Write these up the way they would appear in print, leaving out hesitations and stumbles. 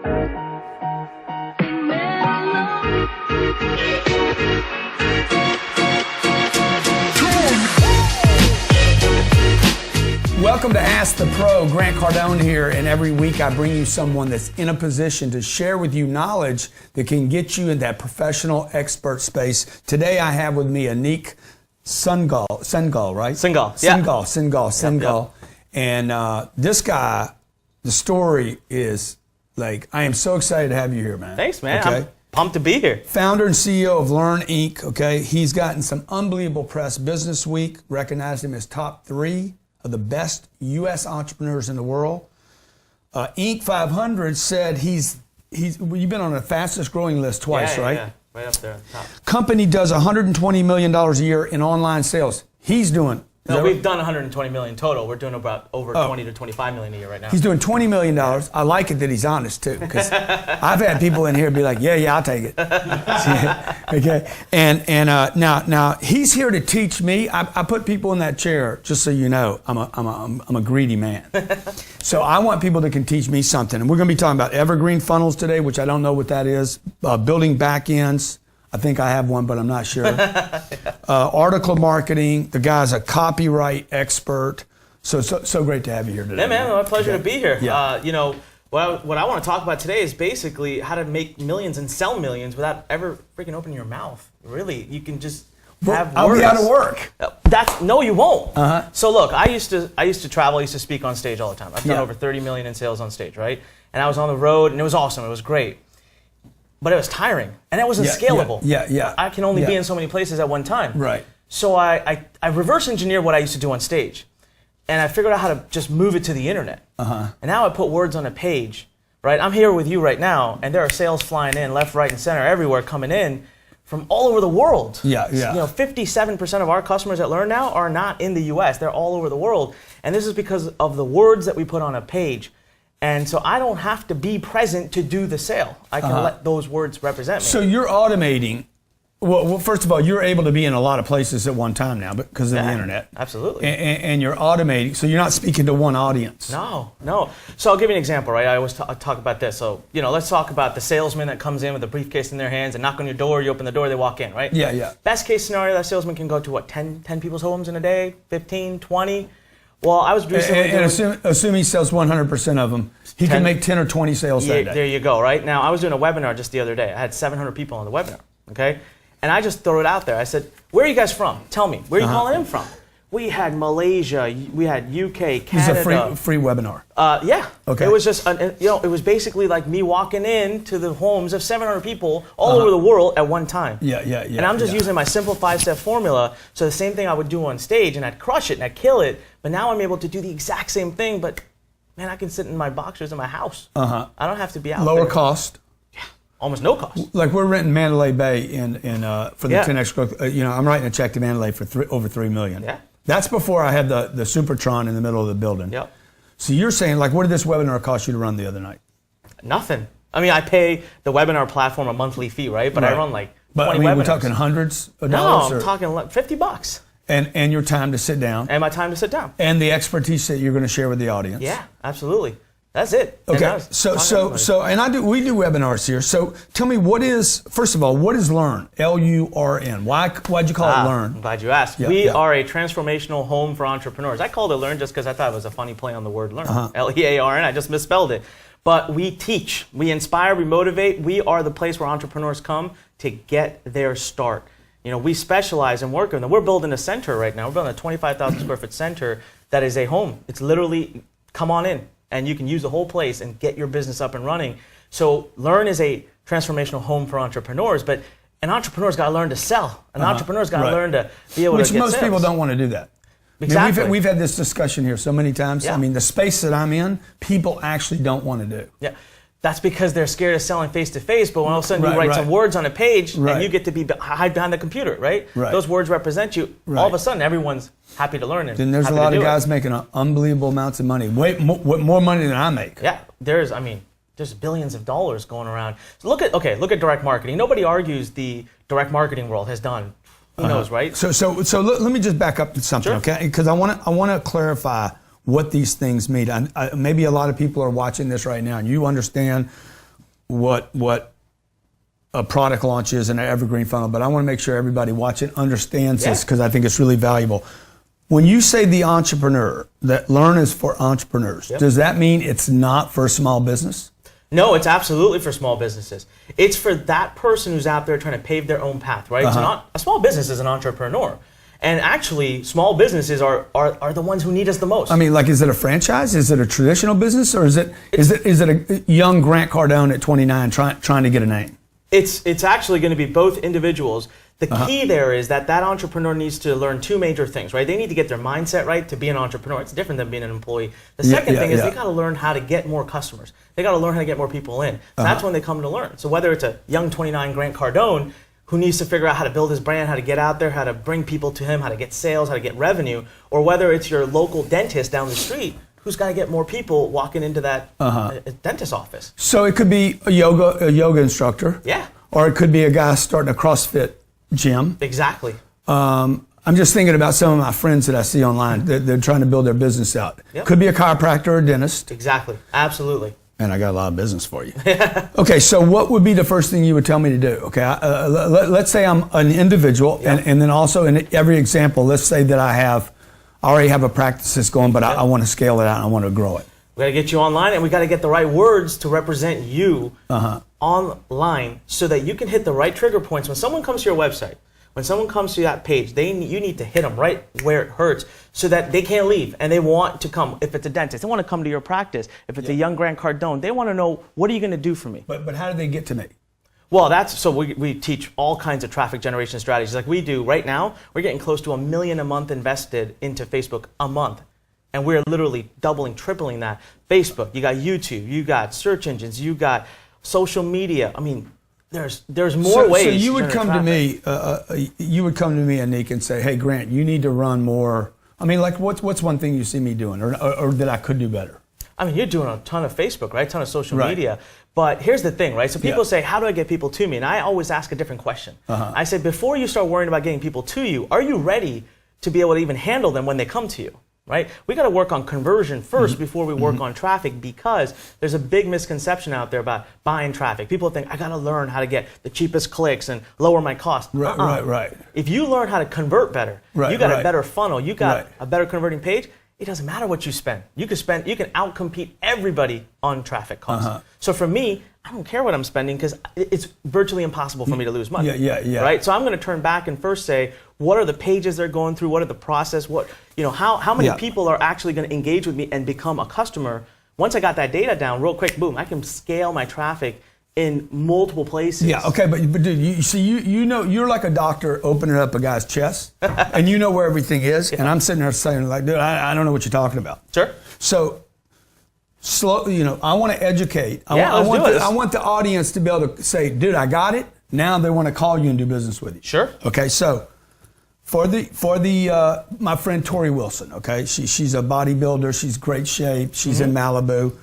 Welcome to Ask the Pro. Grant Cardone here, and every week I bring you someone that's in a position to share with you knowledge that can get you in that professional expert space. Today I have with me Anik Singhal, right? Singhal. And this guy, the story is like, I am so excited to have you here, man. Thanks, man. Okay? I'm pumped to be here. Founder and CEO of Lurn Inc. Okay, he's gotten some unbelievable press. Business Week recognized him as top 3 of the best U.S. entrepreneurs in the world. Inc. 500 said you've been on the fastest growing list twice, right? Yeah, right up there at the top. Company does $120 million a year in online sales. He's doing. No, we've done 120 million total. We're doing about over 20 to 25 million a year right now. He's doing $20 million. I like it that he's honest too, because I've had people in here be like, yeah, I'll take it. Okay, and now he's here to teach me. I put people in that chair just so you know. I'm a greedy man, so I want people that can teach me something. And we're going to be talking about evergreen funnels today, which I don't know what that is. Building back ends. I think I have one, but I'm not sure. Article marketing. The guy's a copyright expert. So great to have you here today. Yeah, man. My pleasure to be here. Yeah. What I want to talk about today is basically how to make millions and sell millions without ever freaking opening your mouth. Really, you can just have words. I'll be out of work. No, you won't. Uh-huh. So look, I used to travel. I used to speak on stage all the time. I've done over 30 million in sales on stage, right? And I was on the road, and it was awesome. It was great. But it was tiring, and it wasn't scalable. Yeah. I can only be in so many places at one time. Right. So I reverse engineered what I used to do on stage, and I figured out how to just move it to the internet. Uh-huh. And now I put words on a page, right? I'm here with you right now, and there are sales flying in left, right, and center, everywhere coming in from all over the world. Yeah. 57% of our customers at Lurn now are not in the U.S. They're all over the world, and this is because of the words that we put on a page. And so I don't have to be present to do the sale. I can let those words represent me. So you're automating. Well, first of all, you're able to be in a lot of places at one time now because of the internet. Absolutely. And you're automating, so you're not speaking to one audience. No. So I'll give you an example, right? I always talk about this. So, let's talk about the salesman that comes in with a briefcase in their hands and knock on your door. You open the door, they walk in, right? Yeah. Best case scenario, that salesman can go to 10 people's homes in a day, 15, 20. Well, I was recently assume he sells 100% of them. He can make 10 or 20 sales that day. There you go, right? Now, I was doing a webinar just the other day. I had 700 people on the webinar, okay? And I just threw it out there. I said, where are you guys from? Tell me. Where are you calling in from? We had Malaysia, we had UK, Canada. This is a free webinar. Yeah. Okay. It was just, it was basically like me walking in to the homes of 700 people all over the world at one time. Yeah. And I'm just using my simple 5-step formula. So the same thing I would do on stage, and I'd crush it and I'd kill it. But now I'm able to do the exact same thing, but man, I can sit in my boxers in my house. I don't have to be out there. Lower cost. Yeah. Almost no cost. Like we're renting Mandalay Bay for the 10X growth. I'm writing a check to Mandalay for over $3 million. Yeah. That's before I had the Supertron in the middle of the building. Yep. So you're saying, like, what did this webinar cost you to run the other night? Nothing. I mean, I pay the webinar platform a monthly fee, right? But I run like 20 webinars. We're talking hundreds of dollars? No, I'm talking like $50. And your time to sit down. And my time to sit down. And the expertise that you're going to share with the audience. Yeah, absolutely. That's it. Okay. We do webinars here. So tell me, first of all, what is Lurn? L-U-R-N. Why'd you call it Lurn? I'm glad you asked. We are a transformational home for entrepreneurs. I called it Lurn just because I thought it was a funny play on the word learn. L-E-A-R-N. I just misspelled it. But we teach, we inspire, we motivate. We are the place where entrepreneurs come to get their start. We specialize in work with them. We're building a center right now. We're building a 25,000 square foot center that is a home. It's literally, come on in, and you can use the whole place and get your business up and running. So Lurn is a transformational home for entrepreneurs, but an entrepreneur's got to learn to sell. An entrepreneur's got to learn to be able to get Which most sales. people don't want to do that. Exactly. I mean, we've had this discussion here so many times. Yeah. I mean, the space that I'm in, people actually don't want to do. Yeah. That's because they're scared of selling face-to-face, but when all of a sudden you write some words on a page and you get to hide behind the computer, right? Those words represent you. All of a sudden, everyone's happy to learn it. Then there's a lot of guys making unbelievable amounts of money, way more money than I make. Yeah, there's billions of dollars going around. So look at direct marketing. Nobody argues the direct marketing world has done. Who knows, right? So let me just back up to something, okay? Because I want to clarify what these things mean. Maybe a lot of people are watching this right now, and you understand what a product launch is in an evergreen funnel, but I want to make sure everybody watching understands this because I think it's really valuable. When you say the entrepreneur, that Lurn is for entrepreneurs, does that mean it's not for small business? No, it's absolutely for small businesses. It's for that person who's out there trying to pave their own path, right? So not, a small business is an entrepreneur. And actually, small businesses are the ones who need us the most. I mean, like, is it a franchise? Is it a traditional business? Or is it a young Grant Cardone at 29 trying to get a name? It's actually going to be both individuals. The key there is that entrepreneur needs to learn two major things, right? They need to get their mindset right to be an entrepreneur. It's different than being an employee. The second thing is they got to learn how to get more customers. They got to learn how to get more people in. So that's when they come to Lurn. So whether it's a young 29 Grant Cardone who needs to figure out how to build his brand, how to get out there, how to bring people to him, how to get sales, how to get revenue, or whether it's your local dentist down the street who's got to get more people walking into that dentist office. So it could be a yoga instructor. Yeah. Or it could be a guy starting a CrossFit gym. Exactly. I'm just thinking about some of my friends that I see online. They're trying to build their business out. Yep. Could be a chiropractor or a dentist. Exactly. Absolutely. And I got a lot of business for you. Okay, so what would be the first thing you would tell me to do? Okay, let's say I'm an individual, and then also in every example, let's say that I already have a practice that's going, but I want to scale it out and I want to grow it. We got to get you online, and we got to get the right words to represent you online so that you can hit the right trigger points. When someone comes to your website, when someone comes to that page, you need to hit them right where it hurts so that they can't leave and they want to come. If it's a dentist, they want to come to your practice. If it's a young Grant Cardone, they want to know, what are you going to do for me? But how do they get to me? Well, we teach all kinds of traffic generation strategies like we do right now. We're getting close to $1 million a month invested into Facebook a month. And we're literally doubling, tripling that. Facebook, you got YouTube, you got search engines, you got social media. I mean, there's more ways. So you would come to me, Anik, and say, "Hey, Grant, you need to run more." I mean, like, what's one thing you see me doing, or that I could do better? I mean, you're doing a ton of Facebook, right? A ton of social media. But here's the thing, right? So people say, "How do I get people to me?" And I always ask a different question. I say, before you start worrying about getting people to you, are you ready to be able to even handle them when they come to you? Right? We got to work on conversion first before we work on traffic, because there's a big misconception out there about buying traffic. People think, I got to learn how to get the cheapest clicks and lower my cost. Right. If you learn how to convert better, you got a better funnel, you got a better converting page, it doesn't matter what you spend. You can outcompete everybody on traffic costs. So for me, I don't care what I'm spending because it's virtually impossible for me to lose money. Right? So I'm going to turn back and first say, what are the pages they're going through? What are the process? How many people are actually going to engage with me and become a customer? Once I got that data down, real quick, boom, I can scale my traffic in multiple places. Yeah, okay, but dude, you know, you're like a doctor opening up a guy's chest, and you know where everything is, and I'm sitting there saying, like, dude, I don't know what you're talking about. Sure. So, I want to educate. I want the audience to be able to say, dude, I got it. Now they want to call you and do business with you. Sure. Okay, so for my friend Tori Wilson, okay, she's a bodybuilder. She's great shape. She's in Malibu.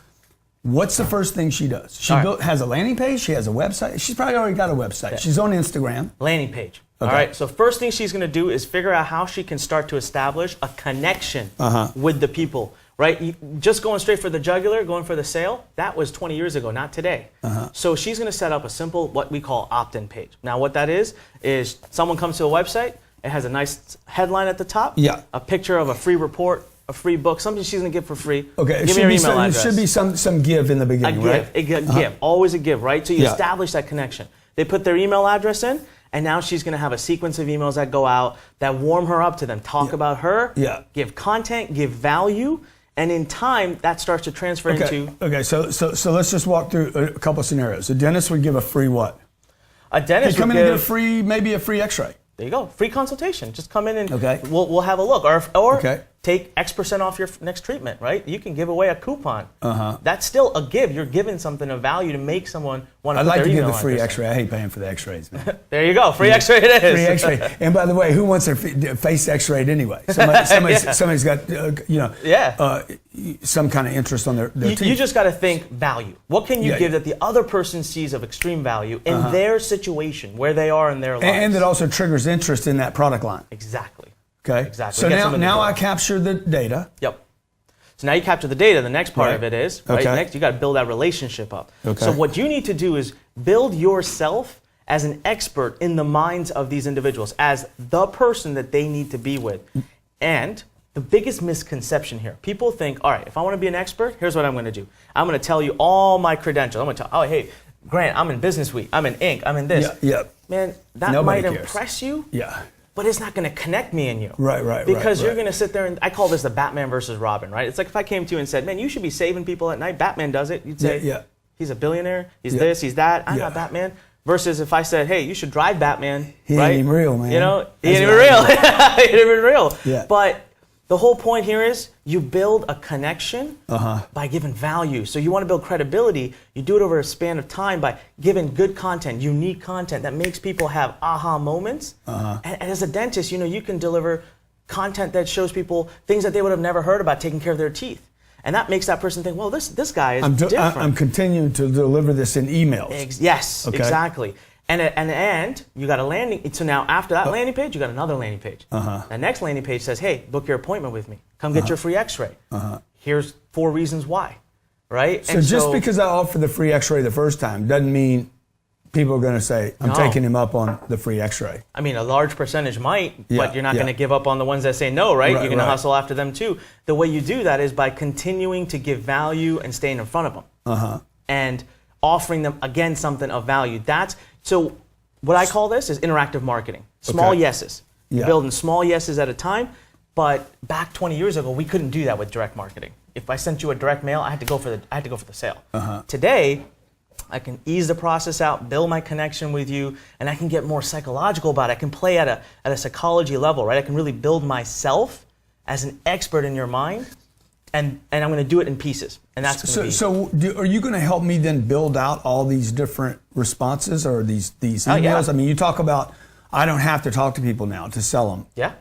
What's the first thing she does? She has a landing page. She has a website. She's probably already got a website. She's on Instagram. Landing page. Okay. All right. So first thing she's going to do is figure out how she can start to establish a connection with the people. Right? Just going straight for the jugular, going for the sale, that was 20 years ago, not today. So she's going to set up a simple, what we call opt-in page. Now what that is someone comes to a website, it has a nice headline at the top, a picture of a free report, a free book, something she's going to give for free. Okay, give me your email address. It should be some give in the beginning, right? A give, always a give, right? So you establish that connection. They put their email address in, and now she's going to have a sequence of emails that go out that warm her up to them, talk about her, give content, give value. And in time, that starts to transfer into... Okay, so let's just walk through a couple of scenarios. A dentist would give a free what? A dentist would come in and get maybe a free x-ray. There you go. Free consultation. Just come in and we'll have a look. Or take X% off your next treatment, right? You can give away a coupon. That's still a give. You're giving something of value to make someone want to put their email. I'd like to give the free x-ray. I hate paying for the x-rays, man. There you go. Free x-ray it is. Free x-ray. And by the way, who wants their face x-rayed anyway? Somebody's got, some kind of interest on their teeth. You just got to think value. What can you give that the other person sees of extreme value in their situation, where they are in their lives? And that also triggers interest in that product line. Exactly. Okay. Exactly. So now I capture the data. Yep. So now you capture the data. The next part Right. of it is, right? Okay. Next, you got to build that relationship up. Okay. So what you need to do is build yourself as an expert in the minds of these individuals, as the person that they need to be with. And the biggest misconception here, people think, all right, if I want to be an expert, here's what I'm going to do. I'm going to tell you all my credentials. I'm going to tell, oh, hey, Grant, I'm in Business Week. I'm in Inc. I'm in this. Yeah. Man, that Nobody might cares. impress you. Yeah. But it's not going to connect me and you. Right. Because you're going to sit there and I call this the Batman versus Robin, right? It's like if I came to you and said, man, you should be saving people at night. Batman does it. You'd say, Yeah. he's a billionaire. He's this, he's that. I'm not Batman. Versus if I said, hey, you should drive Batman. He right? ain't even real, man. You know, he That's ain't even real. He ain't even real. Yeah. But the whole point here is you build a connection by giving value. So you want to build credibility. You do it over a span of time by giving good content, unique content that makes people have aha moments. And as a dentist, you know, you can deliver content that shows people things that they would have never heard about taking care of their teeth. And that makes that person think, well, this guy is different. I'm continuing to deliver this in emails. Yes, Okay. exactly. And you got a landing. So now after that landing page, you got another landing page. The next landing page says, hey, book your appointment with me. Come get your free x-ray. Here's 4 reasons why, right? So just because I offer the free x-ray the first time doesn't mean people are going to say, I'm taking him up on the free x-ray. I mean, a large percentage might, but you're not going to give up on the ones that say no, right? You're going to hustle after them too. The way you do that is by continuing to give value and staying in front of them. And offering them, again, something of value. So what I call this is interactive marketing. Small yeses. Building small yeses at a time. But back 20 years ago, we couldn't do that with direct marketing. If I sent you a direct mail, I had to go for the sale. Today, I can ease the process out, build my connection with you, and I can get more psychological about it. I can play at a psychology level, right? I can really build myself as an expert in your mind, and I'm going to do it in pieces. And that's going to be... So are you going to help me then build out all these different responses or these emails? I mean, you talk about, I don't have to talk to people now to sell them. Yeah.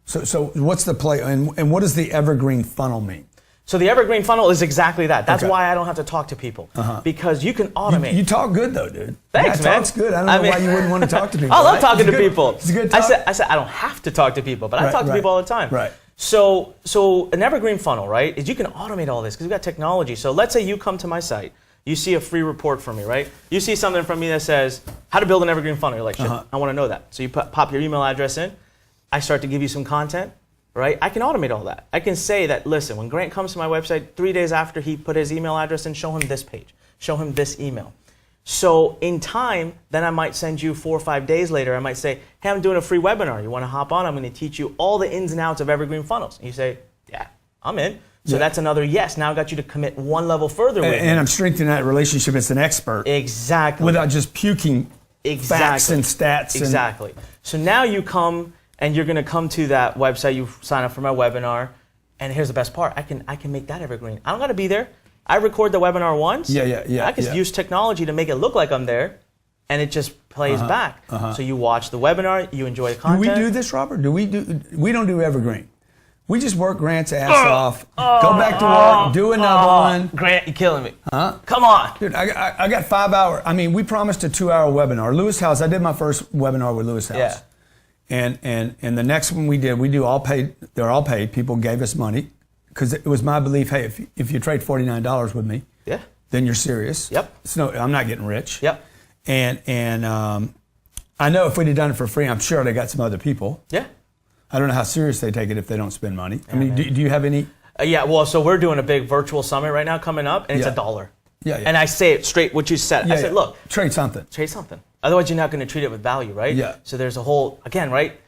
So what's the play, and what does the evergreen funnel mean? So the evergreen funnel is exactly that. That's why I don't have to talk to people. Because you can automate. You talk good though, dude. Thanks, man. Talk's good. I don't know why you wouldn't want to talk to people. I love talking to people. It's a good talk. I said I don't have to talk to people, but I talk to people all the time. Right. So an evergreen funnel, right, is you can automate all this because we've got technology. So let's say you come to my site. You see a free report from me, right? You see something from me that says, how to build an evergreen funnel. You're like, shit, I want to know that. So you pop your email address in. I start to give you some content. Right? I can automate all that. I can say that, listen, when Grant comes to my website 3 days after he put his email address in, show him this page, show him this email. So in time, then I might send you 4 or 5 days later, I might say, hey, I'm doing a free webinar. You want to hop on? I'm going to teach you all the ins and outs of evergreen funnels. And you say, yeah, I'm in. So that's another yes. Now I got you to commit one level further with me. And I'm strengthening that relationship as an expert. Exactly. Without just puking facts and stats. Exactly. So now you come and you're going to come to that website. You sign up for my webinar, and here's the best part: I can make that evergreen. I don't got to be there. I record the webinar once. Yeah. I can use technology to make it look like I'm there, and it just plays back. So you watch the webinar, you enjoy the content. Do we do this, Robert? We don't do evergreen. We just work Grant's ass off. Go back to work. Do another one. Grant, you're killing me. Come on, dude. I got 5 hours. I mean, we promised a 2-hour webinar. Lewis House. I did my first webinar with Lewis House. Yeah. And the next one we do all paid. They're all paid. People gave us money because it was my belief. Hey, if you trade $49 with me, then you're serious. Yep. So no, I'm not getting rich. Yep. And I know if we'd have done it for free, I'm sure they got some other people. Yeah. I don't know how serious they take it if they don't spend money. I mean, do you have any? Well, so we're doing a big virtual summit right now coming up, and it's $1. Yeah. And I say it straight, what you said. I said, look, trade something. Trade something. Otherwise, you're not going to treat it with value, right? Yeah. So there's a whole, again, right?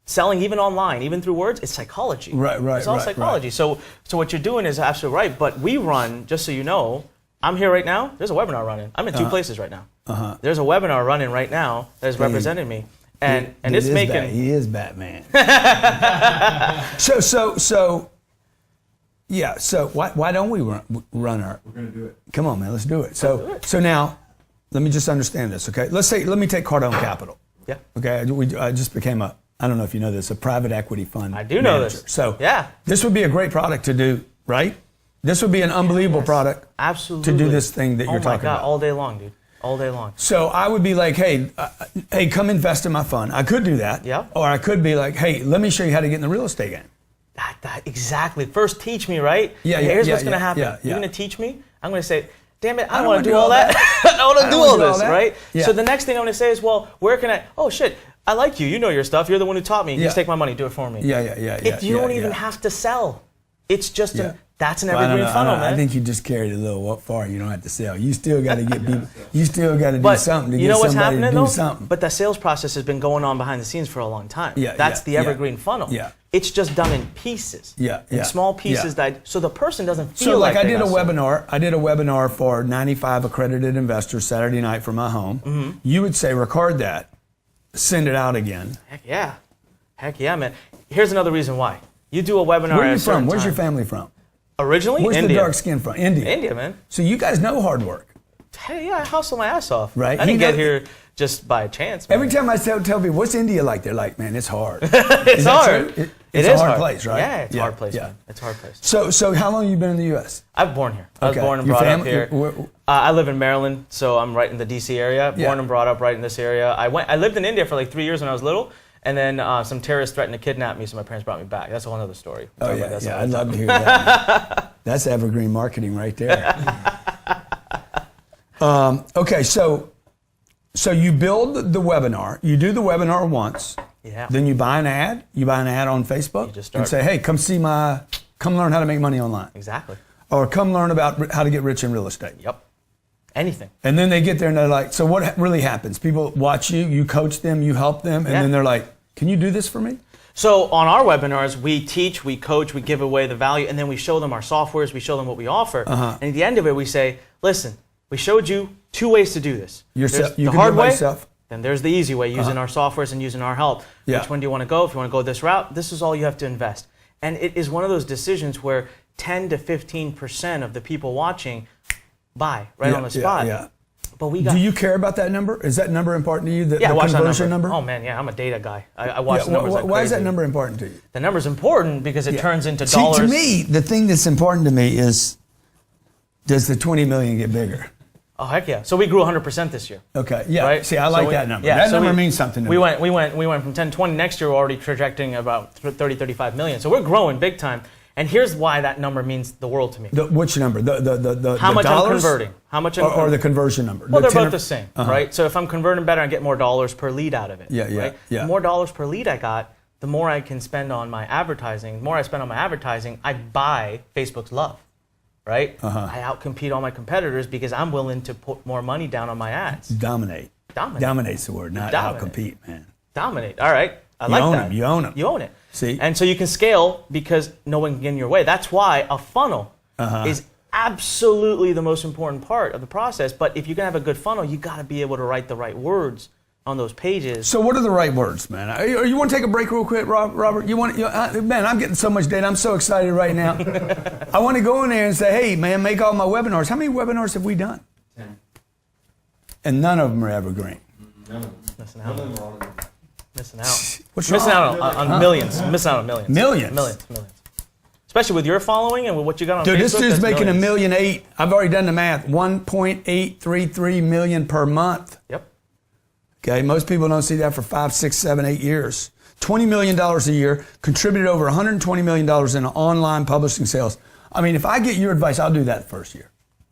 Selling even online, even through words, it's psychology. Right. It's all psychology. Right. So what you're doing is absolutely right. But we run, just so you know, I'm here right now. There's a webinar running. I'm in 2 places right now. There's a webinar running right now that is representing me. And it's making... He is Batman. So why don't we run our... We're going to do it. Come on, man, let's do it. So now, let me just understand this, okay? Let me take Cardone Capital. Yeah. Okay, I just became I don't know if you know this, a private equity fund I do know this. So yeah, this would be a great product to do, right? This would be an unbelievable product. Absolutely. To do this thing that you're talking about. All day long, dude. All day long. So I would be like, hey, come invest in my fund. I could do that. Yeah. Or I could be like, hey, let me show you how to get in the real estate game. Exactly. First, teach me, right? Here's what's going to happen. You're going to teach me. I'm going to say, damn it, I don't want to do all that. I don't want to do all this, right? Yeah. So the next thing I'm going to say is, well, where can I? Oh shit, I like you. You know your stuff. You're the one who taught me. Just take my money. Do it for me. You don't even have to sell. It's just that's an evergreen funnel, man. I think you just carried it a little far. You don't have to sell. You still got to get people. You still got to do something to get somebody to do something. But the sales process has been going on behind the scenes for a long time. That's the evergreen funnel. It's just done in pieces. In small pieces so the person doesn't feel like I did a webinar. I did a webinar for 95 accredited investors Saturday night from my home. You would say, record that, send it out again. Heck yeah, man. Here's another reason why. You do a webinar. Where are you from? Where's your family from? Originally, Where's India. the dark skin from? India. India, man. So you guys know hard work. Hey, yeah, I hustle my ass off. Right. I didn't get here just by chance, man. Every time I tell people, what's India like? They're like, man, it's hard. It's hard. It's a hard place, right? Yeah, it's a hard place, man. It's a hard place. So how long have you been in the U.S.? I was born here. I was born and brought up here. I live in Maryland, so I'm right in the D.C. area. Born and brought up right in this area. I lived in India for like 3 years when I was little. And then some terrorists threatened to kidnap me, so my parents brought me back. That's a whole other story. I'd love to hear that. That's evergreen marketing right there. Okay, so you build the webinar. You do the webinar once. Then you buy an ad. You buy an ad on Facebook. You just start. And say, hey, come learn how to make money online. Exactly. Or come learn about how to get rich in real estate. Yep. Anything. And then they get there and they're like, so what really happens? People watch you, you coach them, you help them, and then they're like, can you do this for me? So on our webinars, we teach, we coach, we give away the value, and then we show them our softwares, we show them what we offer. And at the end of it, we say, listen, we showed you 2 ways to do this. There's the hard way, then there's the easy way, using our softwares and using our help. Which one do you want to go? If you want to go this route, this is all you have to invest. And it is one of those decisions where 10 to 15% of the people watching buy on the spot. But do you care about that number? Is that number important to you? The conversion number? Oh man, I'm a data guy. I watch the numbers. Why is that number important to you? The number's important because it turns into dollars. See, to me, the thing that's important to me is, does the 20 million get bigger? Oh heck yeah! So we grew 100% this year. Okay, right? See, I like that number. That number means something to me. We went from 10, 20. Next year, we're already projecting about 30, 35 million. So we're growing big time. And here's why that number means the world to me. Which number? How much dollars? I'm converting. How much or the conversion number? Well, they're both the same, right? So if I'm converting better, I get more dollars per lead out of it. The more dollars per lead I got, the more I can spend on my advertising. The more I spend on my advertising, I buy Facebook's love, right? I outcompete all my competitors because I'm willing to put more money down on my ads. Dominate. Dominate's the word, not outcompete, man. Dominate. All right. I like that. You own them. You own it. See? And so you can scale because no one can get in your way. That's why a funnel is absolutely the most important part of the process. But if you're going to have a good funnel, you got to be able to write the right words on those pages. So what are the right words, man? You want to take a break real quick, Robert? Man, I'm getting so much data. I'm so excited right now. I want to go in there and say, hey, man, make all my webinars. How many webinars have we done? 10. And none of them are evergreen. None of them. Missing out. None of them are. Missing out. What's missing out on millions. Missing out on millions. Millions. Especially with your following and with what you got on Facebook. Dude, this dude's making $1.8 millions. million. I've already done the math. 1.833 million per month. Yep. Okay, most people don't see that for 5, 6, 7, 8 years. $20 million a year, contributed over $120 million in online publishing sales. I mean, if I get your advice, I'll do that the first year.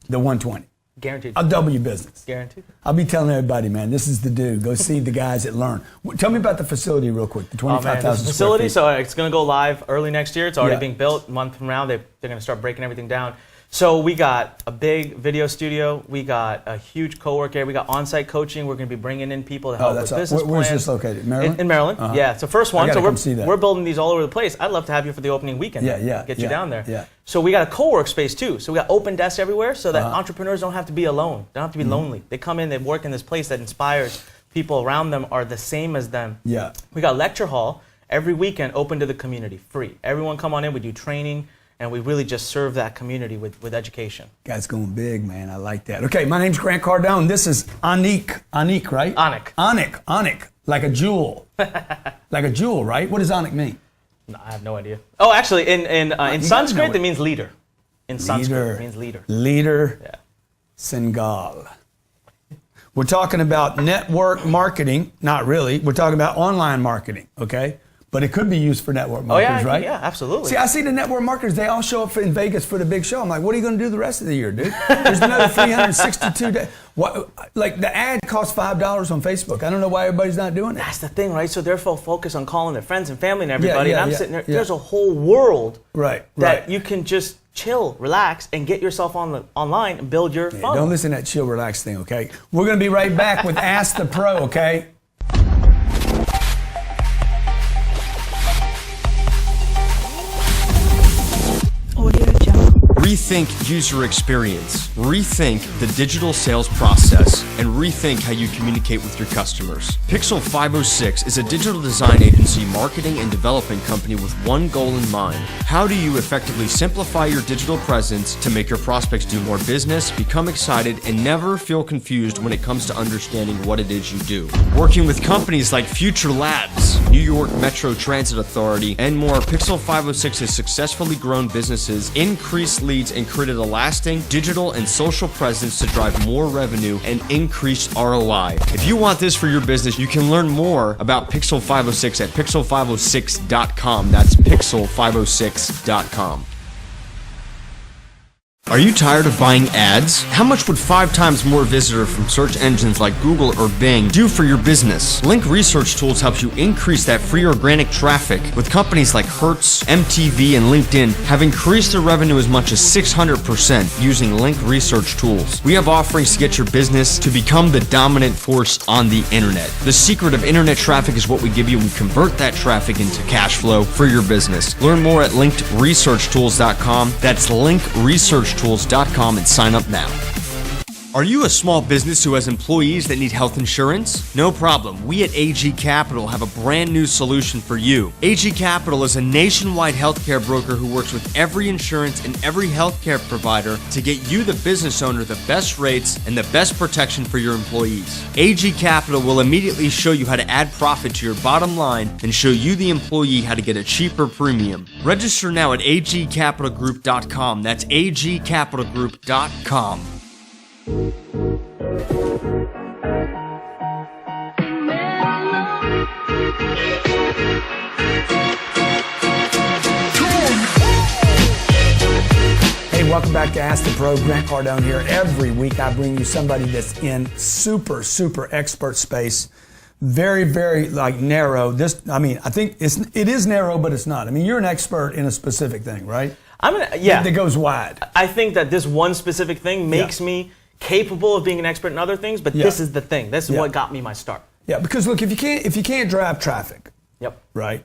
The 120. Guaranteed. I'll double your business. Guaranteed. I'll be telling everybody, man, this is the dude. Go see the guys at Lurn. Tell me about the facility real quick, the 25,000 facility, square feet. so it's going to go live early next year. It's already being built. A month from now, they're going to start breaking everything down. So we got a big video studio. We got a huge co-work area. We got on-site coaching. We're going to be bringing in people to help with business plans. Where's this located? Maryland? In Maryland. Yeah, it's the first one. So see that. we're building these all over the place. I'd love to have you for the opening weekend. Get you down there. Yeah. So we got a co-work space too. So we got open desks everywhere so that entrepreneurs don't have to be alone. They don't have to be lonely. They come in, they work in this place that inspires people around them are the same as them. Yeah. We got lecture hall every weekend open to the community, free. Everyone come on in. We do training. And we really just serve that community with education. Guys going big, man. I like that. Okay, my name's Grant Cardone. This is Anik. Anik, right? Anik. Like a jewel. Like a jewel, right? What does Anik mean? No, I have no idea. Oh, actually, in Sanskrit, it means leader. In Sanskrit, it means leader. Leader. Yeah. Singal. We're talking about network marketing. Not really. We're talking about online marketing, okay? But it could be used for network marketers, right? Yeah, absolutely. See, I see the network marketers, they all show up in Vegas for the big show. I'm like, what are you going to do the rest of the year, dude? There's another 362 days. Like, the ad costs $5 on Facebook. I don't know why everybody's not doing it. That's the thing, right? So they're focused on calling their friends and family and everybody. And I'm sitting there, there's a whole world that you can just chill, relax, and get yourself online and build your funnel. Don't listen to that chill, relax thing, okay? We're going to be right back with Ask the Pro, okay? Rethink user experience, rethink the digital sales process, and rethink how you communicate with your customers. Pixel 506 is a digital design agency, marketing, and development company with one goal in mind. How do you effectively simplify your digital presence to make your prospects do more business, become excited, and never feel confused when it comes to understanding what it is you do? Working with companies like Future Labs, New York Metro Transit Authority, and more, Pixel 506 has successfully grown businesses, increased leads, and created a lasting digital and social presence to drive more revenue and increased ROI. If you want this for your business, you can learn more about Pixel 506 at pixel506.com. That's pixel506.com. Are you tired of buying ads? How much would 5 times more visitor from search engines like Google or Bing do for your business? Link Research Tools helps you increase that free organic traffic, with companies like Hertz, MTV, and LinkedIn have increased their revenue as much as 600% using Link Research Tools. We have offerings to get your business to become the dominant force on the internet. The secret of internet traffic is what we give you. We convert that traffic into cash flow for your business. Learn more at linkedresearchtools.com. That's linkresearchtools.com and sign up now. Are you a small business who has employees that need health insurance? No problem. We at AG Capital have a brand new solution for you. AG Capital is a nationwide healthcare broker who works with every insurance and every healthcare provider to get you, the business owner, the best rates and the best protection for your employees. AG Capital will immediately show you how to add profit to your bottom line and show you, the employee, how to get a cheaper premium. Register now at agcapitalgroup.com. That's agcapitalgroup.com. Hey, welcome back to Ask the Pro. Grant Cardone here. Every week I bring you somebody that's in super expert space. Very narrow. I think it is narrow, but it's not. I mean, you're an expert in a specific thing, right? That goes wide. I think that this one specific thing makes me capable of being an expert in other things, but this is the thing. This is what got me my start. Yeah, because look, if you can't drive traffic, right?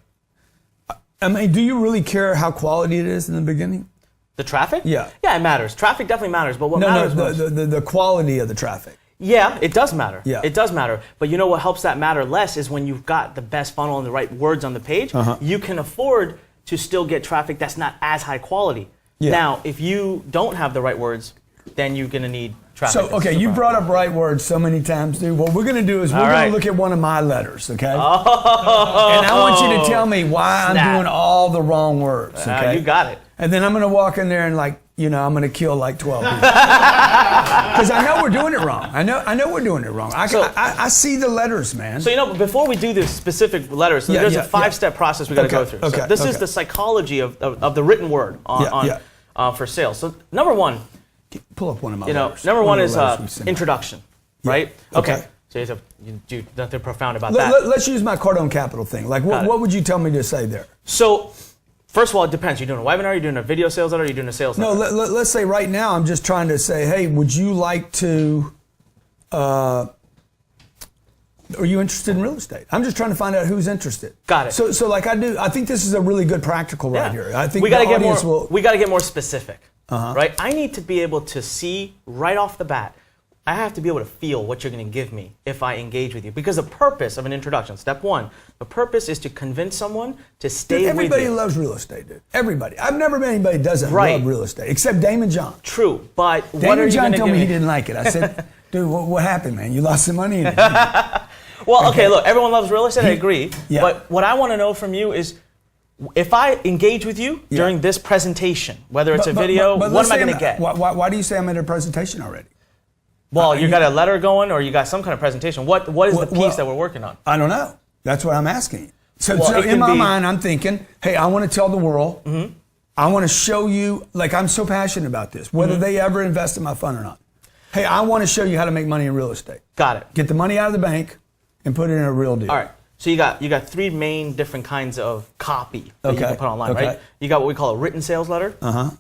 I mean, do you really care how quality it is in the beginning? The traffic? Yeah. Yeah, it matters. Traffic definitely matters, but what matters most? The quality of the traffic. Yeah, it does matter. Yeah. It does matter. But you know what helps that matter less is when you've got the best funnel and the right words on the page, you can afford to still get traffic that's not as high quality. Yeah. Now, if you don't have the right words, then you're going to need traffic. So, okay, you brought up right words so many times, dude. What we're going to do is we're going to look at one of my letters, okay? Oh. And I want you to tell me why I'm doing all the wrong words, okay? You got it. And then I'm going to walk in there and I'm going to kill like 12 people. Because I know we're doing it wrong. I know we're doing it wrong. I see the letters, man. So, before we do the specific letters, there's a 5-step process we got to go through. Okay, so this is the psychology of the written word for sales. So, number one, pull up one of my letters. Number one is introduction, right? Okay. So you do nothing profound about that. Let's use my Cardone Capital thing. Like, what would you tell me to say there? So, first of all, it depends. You're doing a webinar, you're doing a video sales letter, you're doing a sales letter? No, let's say right now I'm just trying to say, hey, would you like to, are you interested in real estate? I'm just trying to find out who's interested. Got it. So like I think this is a really good practical right here. I think we got to get more specific, right? I need to be able to see right off the bat. I have to be able to feel what you're going to give me if I engage with you. Because the purpose of an introduction, step one, the purpose is to convince someone to stay with you. Everybody loves real estate, dude. Everybody. I've never met anybody who doesn't love real estate, except Damon John. True, but Damon John told me he didn't like it. I said, dude, what happened, man? You lost some money in it. Well, okay, look, everyone loves real estate, I agree. Yeah. But what I want to know from you is, if I engage with you during this presentation, whether it's a video, what am I going to get? Why do you say I'm at a presentation already? Well, you got a letter going, or you got some kind of presentation. What is the piece that we're working on? I don't know. That's what I'm asking. So, Well, so it in can my be- mind, I'm thinking, hey, I want to tell the world. I want to show you, like I'm so passionate about this, whether they ever invest in my fund or not. Hey, I want to show you how to make money in real estate. Got it. Get the money out of the bank and put it in a real deal. All right. So you got three main different kinds of copy that you Okay. can put online, Okay. right? You got what we call a written sales letter.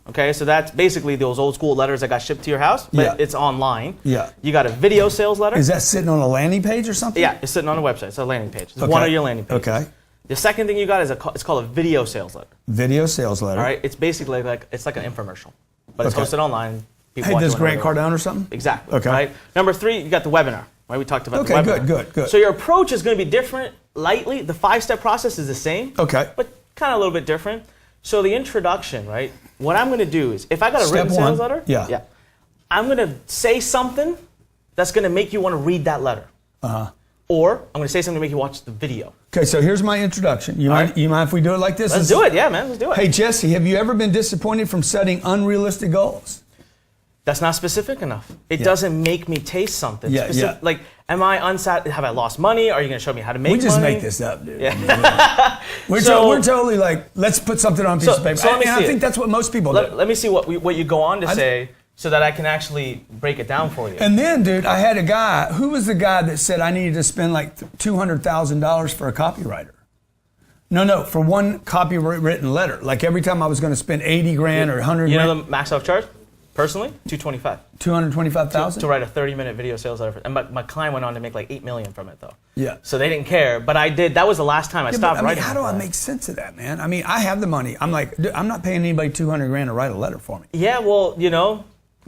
Okay, so that's basically those old school letters that got shipped to your house, but Yeah. it's online. Yeah. You got a video sales letter. Is that sitting on a landing page or something? Yeah, it's sitting on a website. It's a landing page. It's Okay. one of your landing pages. Okay. The second thing you got is it's called a video sales letter. Video sales letter. All right, it's basically like it's like an infomercial, but it's Okay. hosted online. People Hey, watch does it whenever Grant they want. Cardone or something? Exactly. Okay. Right. Number 3, you got the webinar. Right. We talked about Okay, the webinar. good. So your approach is going to be different. Lightly, the 5-step process is the same. Okay. But kind of a little bit different. So the introduction, right? What I'm going to do is, if I got a Step written one, sales letter, yeah. I'm going to say something that's going to make you want to read that letter. Or I'm going to say something to make you watch the video. Okay, so here's my introduction. You mind if we do it like this? Let's do it. Yeah, man. Let's do it. Hey, Jesse, have you ever been disappointed from setting unrealistic goals? That's not specific enough. It doesn't make me taste something. Yeah, yeah. Like, am I have I lost money? Are you going to show me how to make money? We just make this up, dude. Yeah. I mean, we're totally like, let's put something on a piece of paper. So let me I see think it. that's what most people do. Let me see what you go on to say so that I can actually break it down for you. And then, dude, I had a guy. Who was the guy that said I needed to spend like $200,000 for a copywriter? No, for one copywritten letter. Like every time I was going to spend 80 grand or 100 You grand. know the max I've charged? Personally, $225. 225,000? To write a 30-minute video sales letter. And my client went on to make like $8 million from it, though. Yeah. So they didn't care. But I did. That was the last time I stopped But, writing. how do I that. make sense of that, man? I mean, I have the money. I'm like, dude, I'm not paying anybody 200 grand to write a letter for me. Yeah, well,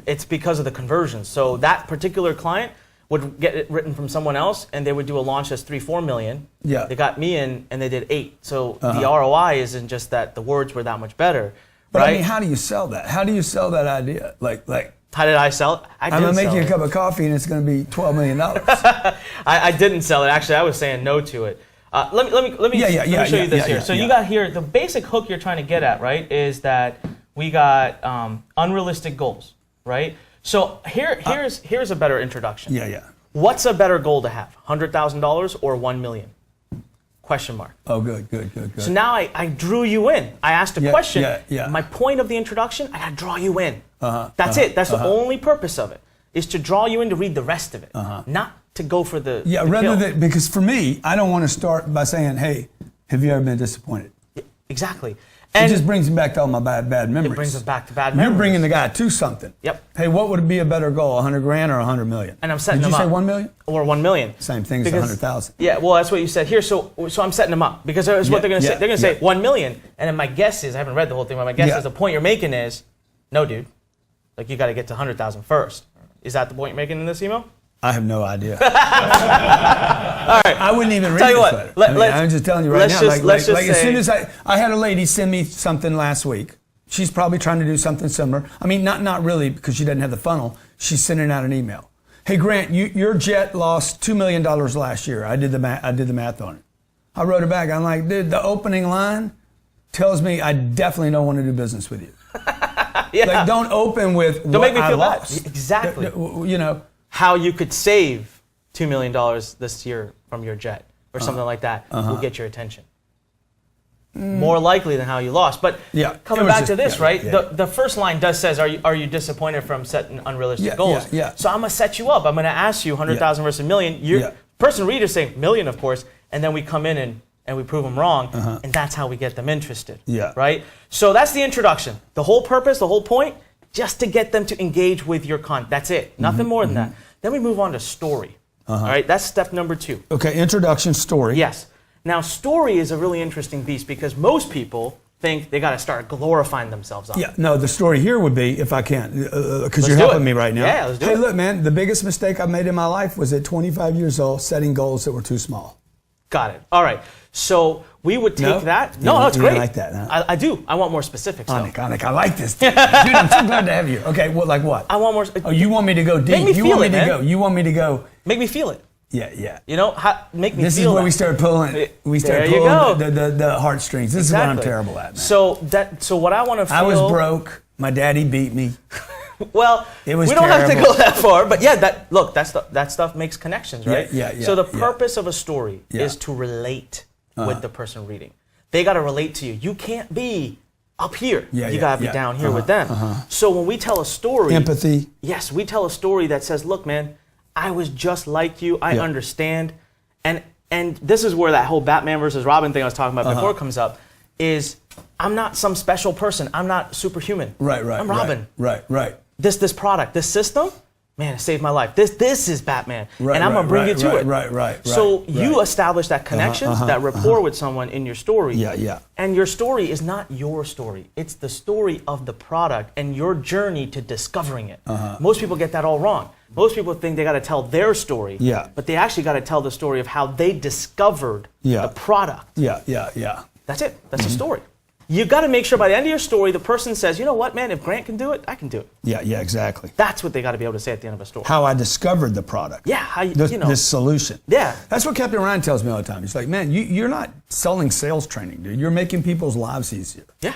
it's because of the conversions. So that particular client would get it written from someone else, and they would do a launch that's $3-4 million. Yeah. They got me in, and they did 8. So the ROI isn't just that the words were that much better, But right? I mean, how do you sell that? How do you sell that idea? Like How did I sell it? I'm gonna make you a cup of coffee, and it's gonna be $12 million. I didn't sell it. Actually, I was saying no to it. Let me show you this here. So you got here the basic hook you're trying to get at, right? Is that we got unrealistic goals, right? So here's a better introduction. Yeah. What's a better goal to have? $100,000 or $1 million? Question mark. Oh, good. So now I drew you in. I asked a question. Yeah. My point of the introduction, I got to draw you in. That's it. That's the only purpose of it, is to draw you in to read the rest of it, not to go for the rather kill. than, because for me, I don't want to start by saying, hey, have you ever been disappointed? Exactly. It just brings me back to all my bad memories. It brings us back to bad memories. You're bringing the guy to something. Yep. Hey, what would be a better goal, 100 grand or 100 million? And I'm setting Did them you up. say 1 million? Or 1 million. Same thing as Because- 100,000. Yeah, well, that's what you said here. So I'm setting them up because that's what they're going to say. They're going to say 1 million, and then my guess is, I haven't read the whole thing, but my guess is the point you're making is, no, dude, like you got to get to 100,000 first. Is that the point you're making in this email? I have no idea. All right. I wouldn't even read Tell you this what, letter. I'm just telling you right now. let's just as soon say- as I had a lady send me something last week. She's probably trying to do something similar. I mean, not really, because she doesn't have the funnel. She's sending out an email. Hey, Grant, your jet lost $2 million last year. I did the math on it. I wrote it back. I'm like, dude, the opening line tells me I definitely don't want to do business with you. Yeah. Like, don't open with Don't what make me I feel bad. lost. Exactly. You know. How you could save $2 million this year from your jet or something like that will get your attention. More likely than how you lost. But coming back to this, right? The first line does says, are you disappointed from setting unrealistic goals? Yeah. So I'm going to set you up. I'm going to ask you 100,000 versus a million. Person reader saying million, of course, and then we come in and we prove them wrong, and that's how we get them interested. Yeah. Right? So that's the introduction. The whole purpose, the whole point, just to get them to engage with your content. That's it. Nothing more than that. Then we move on to story. All right? That's step number 2. Okay, introduction, story. Yes. Now, story is a really interesting beast because most people think they got to start glorifying themselves on. Yeah, no, the story here would be, if I can, because you're do helping it. me right now. Yeah, let's do hey, it. look, man, the biggest mistake I've made in my life was at 25 years old setting goals that were too small. Got it. All right. So we would take that. No, You that's don't great. like that, huh? I do. I want more specifics, though. Anik, I like this. Dude, I'm so glad to have you. Okay, well, like what? I want more. Oh, you want me to go deep? Make me you feel want it, me to man. go? You want me to go? Make me feel it. Yeah. You know, make me This feel is where that. we start pulling. We start There you pulling go. the heartstrings. This is what I'm terrible at, man. So what I want to feel. I was broke. My daddy beat me. Well, It was we don't have to terrible. go that far, but yeah, that stuff makes connections, right? Yeah. So the purpose of a story is to relate with the person reading. They got to relate to you. You can't be up here. You got to be down here with them. So when we tell a story, empathy. Yes, we tell a story that says, look, man, I was just like you. I understand. And this is where that whole Batman versus Robin thing I was talking about before comes up, is I'm not some special person. I'm not superhuman. Right. I'm Robin. Right. This product, this system, man, it saved my life. This is Batman. And I'm going to bring you to it. Right. So you establish that connection, that rapport with someone in your story. Yeah. And your story is not your story. It's the story of the product and your journey to discovering it. Most people get that all wrong. Most people think they got to tell their story. But they actually got to tell the story of how they discovered the product. Yeah. That's it. That's the story. You got to make sure by the end of your story, the person says, you know what, man, if Grant can do it, I can do it. Yeah, exactly. That's what they got to be able to say at the end of a story. How I discovered the product. Yeah, how this solution. Yeah. That's what Captain Ryan tells me all the time. He's like, man, you're not selling sales training, dude. You're making people's lives easier. Yeah.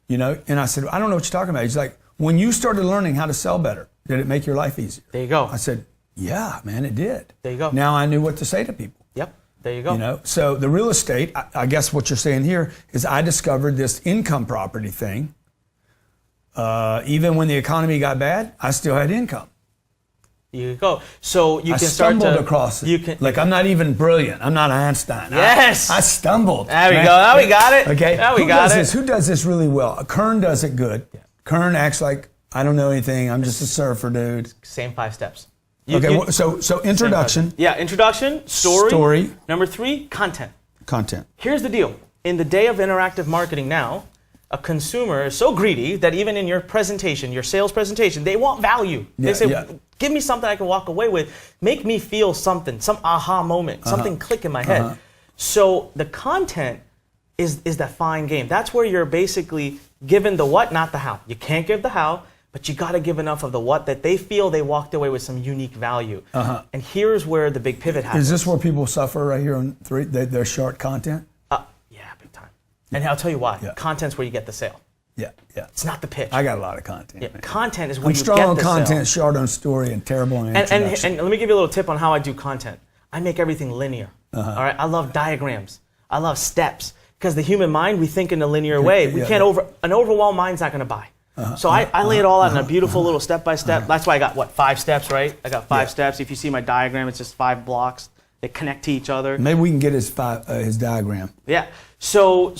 And I said, I don't know what you're talking about. He's like, when you started learning how to sell better, did it make your life easier? There you go. I said, yeah, man, it did. There you go. Now I knew what to say to people. Yep. There you go. So the real estate, I guess what you're saying here is I discovered this income property thing. Even when the economy got bad, I still had income. You go. So you I can start to stumbled across it. Like, I'm not even brilliant. I'm not Einstein. Yes. I stumbled. There we go. Now we got it. Okay. Now we got it. Who does this really well? Kern does it good. Yeah. Kern acts like I don't know anything. I'm just a surfer, dude. Same 5 steps. So introduction. Yeah, introduction, story. Number 3, content. Here's the deal. In the day of interactive marketing now, a consumer is so greedy that even in your presentation, your sales presentation, they want value. They say, give me something I can walk away with. Make me feel something, some aha moment, something click in my head. So the content is that fine game. That's where you're basically given the what, not the how. You can't give the how. But you got to give enough of the what that they feel they walked away with some unique value. And here's where the big pivot happens. Is this where people suffer right here on 3? They're short content? Yeah, big time. And I'll tell you why. Content's where you get the sale. Yeah. It's not the pitch. I got a lot of content. Yeah, content is where you get the sale. I'm strong on sale. content, short on story, and terrible on introduction. And let me give you a little tip on how I do content. I make everything linear. All right. I love diagrams. I love steps. Because the human mind, we think in a linear way. We can't an overwhelmed mind's not going to buy. So I lay it all out in a beautiful little step-by-step. That's why I got, 5 steps, right? I got 5 steps. If you see my diagram, it's just 5 blocks. They connect to each other. Maybe we can get his diagram. Yeah. And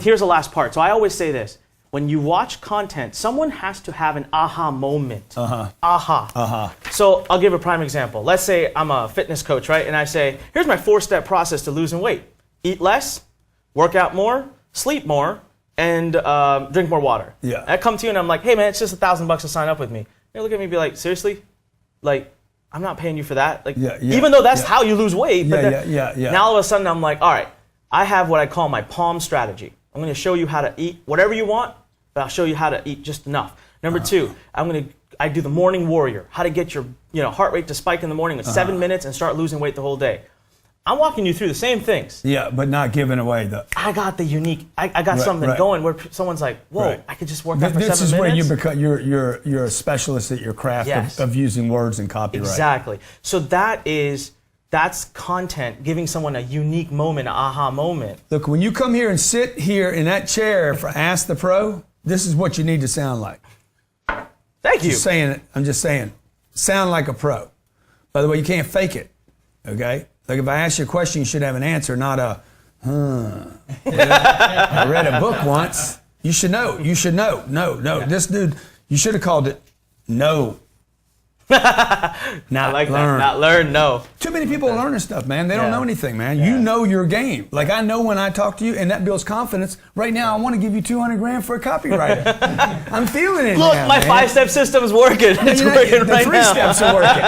here's the last part. So I always say this. When you watch content, someone has to have an aha moment. So I'll give a prime example. Let's say I'm a fitness coach, right? And I say, here's my 4-step process to losing weight. Eat less, work out more, sleep more, and drink more water. Yeah. I come to you and I'm like, hey man, it's just $1,000 to sign up with me. You look at me and be like, seriously? Like, I'm not paying you for that. Like, even though that's how you lose weight. But now all of a sudden I'm like, all right, I have what I call my PALM strategy. I'm going to show you how to eat whatever you want, but I'll show you how to eat just enough. Number 2, I do the morning warrior, how to get your heart rate to spike in the morning with 7 minutes and start losing weight the whole day. I'm walking you through the same things. Yeah, but not giving away the... I got the unique... I got something going where someone's like, whoa, I could just work out for 7 minutes. This is where you become... You're a specialist at your craft of using words and copyright. Exactly. So that's content, giving someone a unique moment, an aha moment. Look, when you come here and sit here in that chair for Ask the Pro, this is what you need to sound like. Thank you. I'm just saying, sound like a pro. By the way, you can't fake it, okay? Like if I ask you a question, you should have an answer, not a, I read a book once. You should know. No. This dude, you should have called it no. Not like learn. That. Not learn, no. Too many people are learning stuff, man. They don't know anything, man. You know your game. Like I know when I talk to you, and that builds confidence. Right now, I want to give you $200,000 for a copywriter. I'm feeling it. Look, now, my man. 5-step system's working. It's working right now. The 3 steps are working.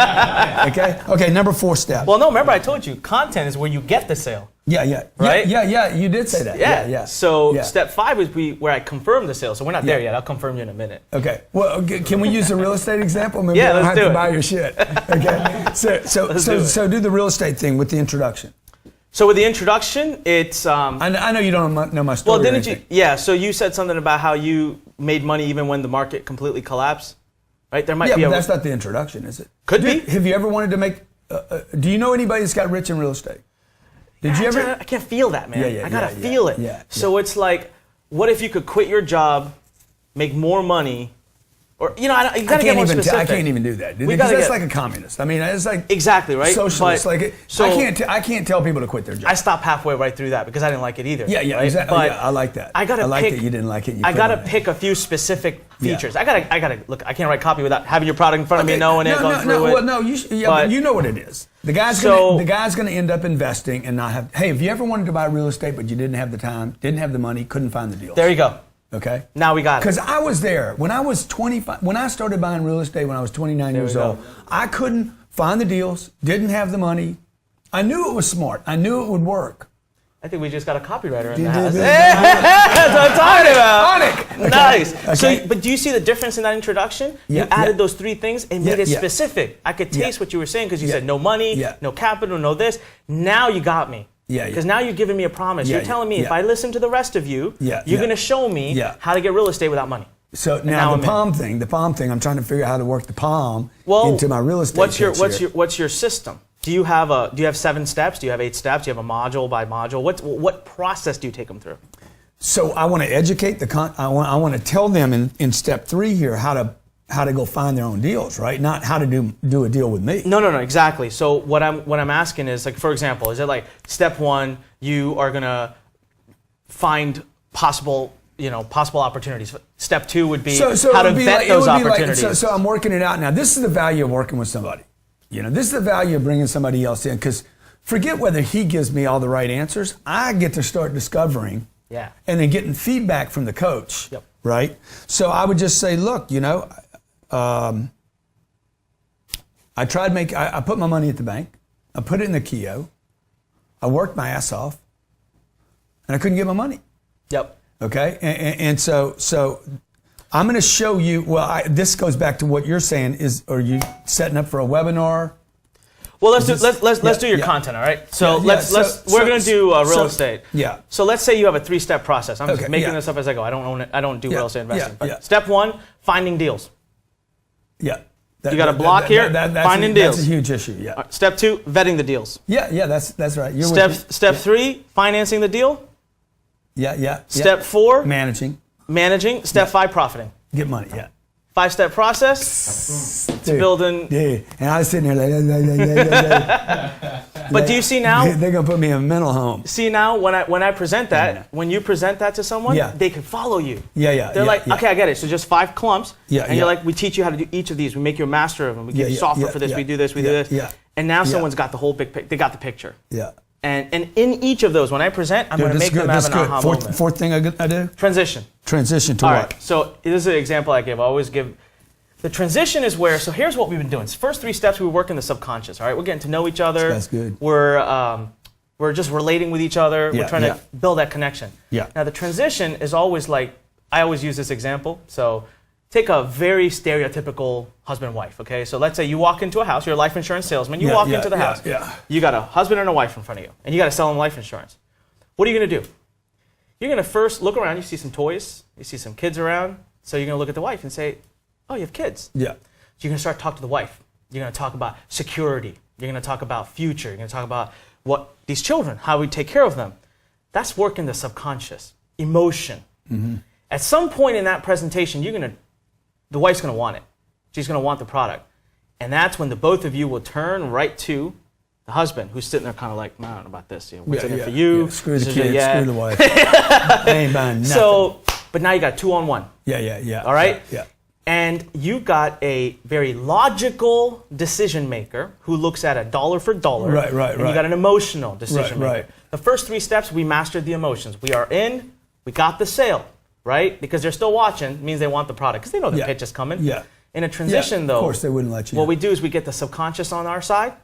Okay. Number 4 step. Well, no. Remember, I told you, content is where you get the sale. Yeah. Right? Yeah. You did say that. Yeah. So step 5 is where I confirm the sale. So we're not there yet. I'll confirm you in a minute. Okay. Well, can we use a real estate example? Maybe I don't have to buy your shit. Okay. So do the real estate thing with the introduction. So with the introduction, it's... I know you don't know my story. Well, didn't you? Yeah. So you said something about how you made money even when the market completely collapsed, right? There might be. But that's not the introduction, is it? Could be. Have you ever wanted to make? Do you know anybody that's got rich in real estate? Did you ever? I can't feel that, man. Yeah, I gotta feel it. Yeah, so it's like, what if you could quit your job, make more money, or you gotta get more specific. I can't even do that. Because that's like a communist. I mean, it's like exactly right. Socialist. I can't tell people to quit their job. I stopped halfway right through that because I didn't like it either. Yeah, right? exactly. But I like that. I like that you didn't like it. I gotta pick a few specific features. I gotta look. I can't write copy without having your product in front of me, knowing it, going through it. Well, no, but you know what it is. The guy's gonna end up investing and not have. Hey, have you ever wanted to buy real estate but you didn't have the time, didn't have the money, couldn't find the deals? There you go. Okay. Now we got it. Because I was there when I was 25. When I started buying real estate when I was 29 years old, I couldn't find the deals, didn't have the money. I knew it was smart. I knew it would work. I think we just got a copywriter in the house. That's what I'm talking about. On it. Okay. Nice. Okay. So, but do you see the difference in that introduction? Yeah, you added those 3 things and made it specific. I could taste what you were saying because you said no money, no capital, no this. Now you got me. Because now you're giving me a promise. You're telling me if I listen to the rest of you, you're going to show me how to get real estate without money. So now the palm thing, I'm trying to figure out how to work the palm into my real estate. What's your system? Do you have 7 steps? Do you have 8 steps? Do you have a module by module? What process do you take them through? So I want to educate I want to tell them in step 3 here how to go find their own deals, right? Not how to do a deal with me. No, exactly. So what I'm asking is, like, for example, is it like step 1, you are gonna find possible opportunities. Step 2 would be how to vet those opportunities. So I'm working it out now. This is the value of working with somebody. This is the value of bringing somebody else in, because forget whether he gives me all the right answers. I get to start discovering and then getting feedback from the coach, right? So I would just say, look, I put my money at the bank. I put it in the Keo. I worked my ass off, and I couldn't get my money. Okay, and so I'm going to show you. Well, this goes back to what you're saying. Are you setting up for a webinar? Well, let's do your content. All right. So we're going to do real estate. Yeah. So let's say you have a 3-step process. I'm just making this up as I go. I don't own it. I don't do real estate investing. But step 1, finding deals. Yeah. You got a block here. Finding deals. That's a huge issue. Yeah. Step 2, vetting the deals. Yeah. That's right. Step 3, financing the deal. Yeah. Step 4, managing. Step 5, profiting. Get money. Yeah. 5-step process to building. Dude. And I was sitting there But do you see now? They're gonna put me in a mental home. See now, when I present that, when you present that to someone, they can follow you. They're like, okay, I get it. So just 5 clumps. And you're like, we teach you how to do each of these. We make you a master of them. We give you software for this. We do this. We do this. And now someone's got the whole big picture. They got the picture. And in each of those, when I present, I'm going to make them have an aha moment. Fourth thing I do? Transition. Transition to All what? Right. So this is an example I give. I always give. The transition is where, so here's what we've been doing. First 3 steps, we work in the subconscious. All right, we're getting to know each other. That's good. We're just relating with each other. We're trying to build that connection. Now the transition is always like, I always use this example. So take a very stereotypical husband-wife, okay? So let's say you walk into a house, you're a life insurance salesman, you walk into the house. You got a husband and a wife in front of you, and you got to sell them life insurance. What are you going to do? You're going to first look around, you see some toys, you see some kids around, so you're going to look at the wife and say, oh, you have kids. So you're going to start talking to the wife. You're going to talk about security. You're going to talk about future. You're going to talk about what these children, how we take care of them. That's work in the subconscious, emotion. At some point in that presentation, the wife's going to want it. She's going to want the product. And that's when the both of you will turn right to the husband, who's sitting there kind of like, I don't know about this. What's in it for you? Screw the kids, screw the wife. I ain't buying nothing. So, but now you got 2-on-1. Yeah. All right? Yeah. And you got a very logical decision maker who looks at a dollar for dollar. Right. And you got an emotional decision maker. Right. The first 3 steps, we mastered the emotions. We are in, we got the sale, right? Because they're still watching, means they want the product, because they know the pitch is coming. In a transition, though, of course they wouldn't let you. What we do is we get the subconscious on our side.